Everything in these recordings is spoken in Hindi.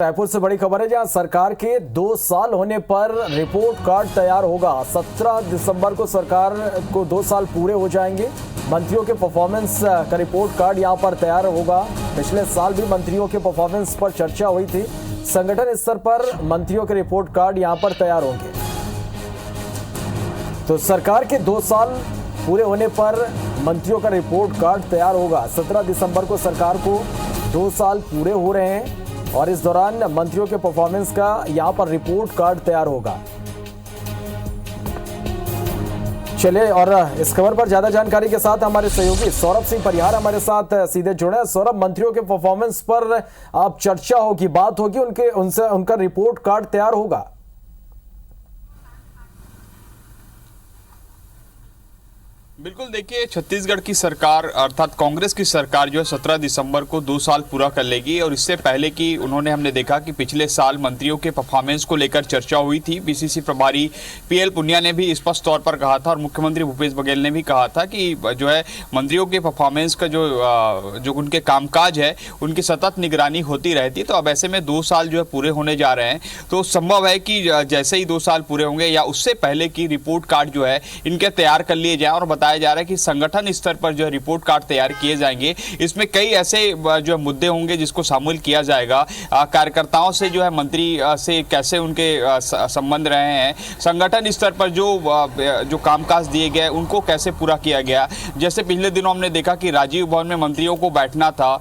रायपुर से बड़ी खबर है, जहां सरकार के 2 साल होने पर रिपोर्ट कार्ड तैयार होगा। 17 दिसंबर को सरकार को 2 साल पूरे हो जाएंगे। मंत्रियों के परफॉर्मेंस का रिपोर्ट कार्ड यहां पर तैयार होगा। पिछले साल भी मंत्रियों के परफॉर्मेंस पर चर्चा हुई थी। संगठन स्तर पर मंत्रियों के रिपोर्ट कार्ड यहां पर तैयार होंगे। तो सरकार के 2 साल पूरे होने पर मंत्रियों का रिपोर्ट कार्ड तैयार होगा। 17 दिसंबर को सरकार को 2 साल पूरे हो रहे हैं और इस दौरान मंत्रियों के परफॉर्मेंस का यहां पर रिपोर्ट कार्ड तैयार होगा। चलिए, और इस खबर पर ज्यादा जानकारी के साथ हमारे सहयोगी सौरभ सिंह परिहार हमारे साथ सीधे जुड़े हैं। सौरभ, मंत्रियों के परफॉर्मेंस पर अब चर्चा होगी, बात होगी, उनका रिपोर्ट कार्ड तैयार होगा। बिल्कुल, देखिए, छत्तीसगढ़ की सरकार अर्थात कांग्रेस की सरकार जो है 17 दिसंबर को 2 साल पूरा कर लेगी। और इससे पहले कि हमने देखा कि पिछले साल मंत्रियों के परफॉर्मेंस को लेकर चर्चा हुई थी। पीसीसी प्रभारी पीएल पुनिया ने भी स्पष्ट तौर पर कहा था और मुख्यमंत्री भूपेश बघेल ने भी कहा था कि जो है मंत्रियों के परफॉर्मेंस का जो उनके कामकाज है उनकी सतत निगरानी होती रहती। तो अब ऐसे में 2 साल जो है पूरे होने जा रहे हैं, तो संभव है कि जैसे ही 2 साल पूरे होंगे या उससे पहले की रिपोर्ट कार्ड जो है इनके तैयार कर लिए जाए। और बताया जा रहा है कि संगठन स्तर पर जो रिपोर्ट कार्ड तैयार किए जाएंगे, इसमें कई ऐसे जो मुद्दे होंगे जिसको शामिल किया जाएगा। कार्यकर्ताओं से जो है मंत्री से कैसे उनके संबंध रहे हैं, संगठन स्तर पर जो कामकाज दिए गए उनको कैसे पूरा किया गया। जैसे पिछले दिनों हमने देखा कि राजीव भवन में मंत्रियों को बैठना था,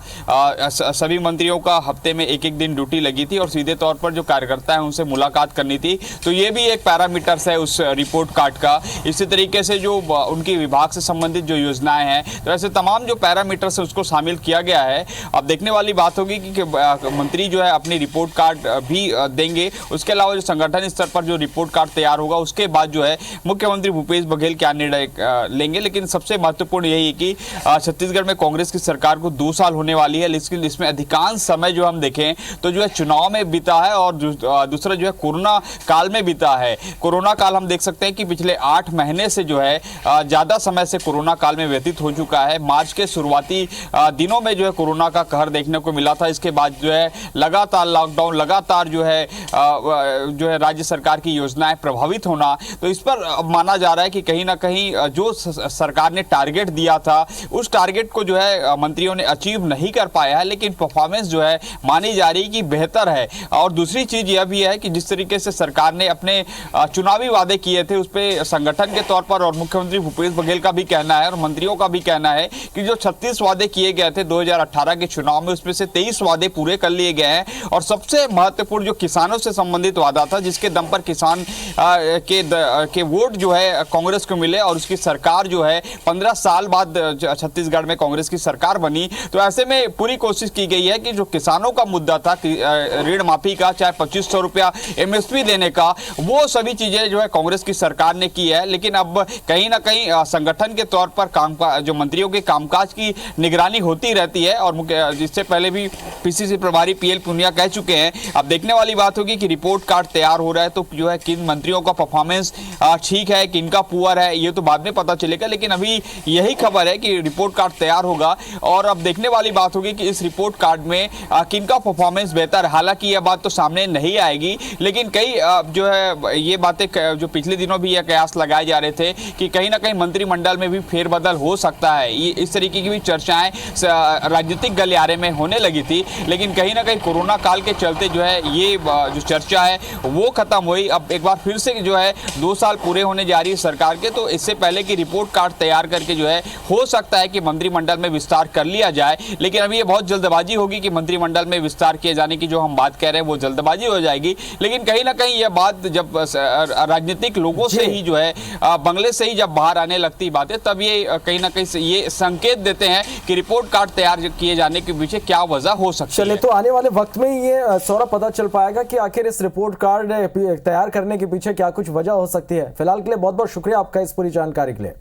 सभी मंत्रियों का हफ्ते में एक दिन ड्यूटी लगी थी और सीधे तौर पर जो कार्यकर्ता है उनसे मुलाकात करनी थी। तो ये भी एक पैरामीटर्स है उस रिपोर्ट कार्ड का। इसी तरीके से जो उनकी विभाग से संबंधित जो योजनाएं हैं, तो ऐसे तमाम जो पैरामीटर्स है उसको शामिल किया गया है। अब देखने वाली बात होगी कि मंत्री जो है अपनी रिपोर्ट कार्ड भी देंगे। उसके अलावा जो संगठन स्तर पर जो रिपोर्ट कार्ड तैयार होगा उसके बाद जो है मुख्यमंत्री भूपेश बघेल क्या निर्णय लेंगे। लेकिन सबसे महत्वपूर्ण यही है कि छत्तीसगढ़ में कांग्रेस की सरकार को 2 साल होने वाली है, लेकिन इसमें अधिकांश समय जो हम देखें तो जो है चुनाव में बीता है और दूसरा जो है कोरोना काल में बीता है। कोरोना काल हम देख सकते हैं कि पिछले 8 महीने से जो है ज्यादा समय से कोरोना काल में व्यतीत हो चुका है। मार्च के शुरुआती दिनों में जो है कोरोना का कहर देखने को मिला था। इसके बाद जो है लगातार लॉकडाउन, लगातार जो है राज्य सरकार की योजनाएं प्रभावित होना। तो इस पर माना जा रहा है कि कहीं ना कहीं जो सरकार ने टारगेट दिया था उस टारगेट को जो है मंत्रियों ने अचीव नहीं कर पाया है। लेकिन परफॉर्मेंस जो है मानी जा रही कि बेहतर है। और दूसरी चीज यह भी है कि जिस तरीके से सरकार ने अपने चुनावी वादे किए थे उस पर संगठन के तौर पर और मुख्यमंत्री भूपेश बघेल का भी कहना है और मंत्रियों का भी कहना है कि जो 36 वादे किए गए थे 2018 के चुनाव में, उसमें से 23 वादे पूरे कर लिए गए हैं। और सबसे महत्वपूर्ण जो किसानों से संबंधित वादा था, जिसके दम पर किसान के वोट जो है कांग्रेस को मिले और उसकी सरकार जो है 15 साल बाद छत्तीसगढ़ में कांग्रेस की सरकार बनी। तो ऐसे में पूरी कोशिश की गई है कि जो किसानों का मुद्दा था, ऋण माफी का, चाहे 2500 रुपया एमएसपी देने का, वो सभी चीजें जो है कांग्रेस की सरकार ने की है। लेकिन अब कहीं ना कहीं संगठन के तौर पर जो मंत्रियों के कामकाज की निगरानी होती रहती है। और जिससे पहले भी पीसीसी प्रभारी पीएल पुनिया कह चुके हैं। अब देखने वाली बात होगी कि रिपोर्ट कार्ड तैयार हो रहा है तो जो है किन मंत्रियों का परफॉर्मेंस ठीक है, किनका पुअर है, ये तो बाद में पता चलेगा। लेकिन अभी यही खबर है कि रिपोर्ट कार्ड तैयार होगा और अब देखने वाली बात होगी कि इस रिपोर्ट कार्ड में किनका परफॉर्मेंस बेहतर है। हालांकि यह बात तो सामने नहीं आएगी, लेकिन कई जो है ये बातें जो पिछले दिनों भी यह कयास लगाए जा रहे थे कि कहीं ना कहीं मंत्रिमंडल में भी फेरबदल हो सकता है। इस तरीके की भी चर्चाएं राजनीतिक गलियारे में होने लगी थी। लेकिन कहीं ना कहीं कोरोना काल के चलते जो है ये जो चर्चा है वो खत्म हुई। अब एक बार फिर से जो है 2 साल पूरे होने जा रही है सरकार के, तो इससे पहले की रिपोर्ट कार्ड तैयार करके जो है हो सकता है कि मंत्रिमंडल में विस्तार कर लिया जाए। लेकिन अभी ये बहुत जल्दबाजी होगी कि मंत्रिमंडल में विस्तार किए जाने की जो हम बात कह रहे हैं वो जल्दबाजी हो जाएगी। लेकिन कहीं ना कहीं यह बात जब राजनीतिक लोगों से ही जो है बंगले से ही जब बाहर आने लगती बातें, तब ये कहीं ना कहीं ये संकेत देते हैं कि रिपोर्ट कार्ड तैयार किए जाने के पीछे क्या वजह हो सकती है। चलिए, तो आने वाले वक्त में ये सौरभ पता चल पाएगा कि आखिर इस रिपोर्ट कार्ड तैयार करने के पीछे क्या कुछ वजह हो सकती है। फिलहाल के लिए बहुत बहुत शुक्रिया आपका इस पूरी जानकारी के लिए।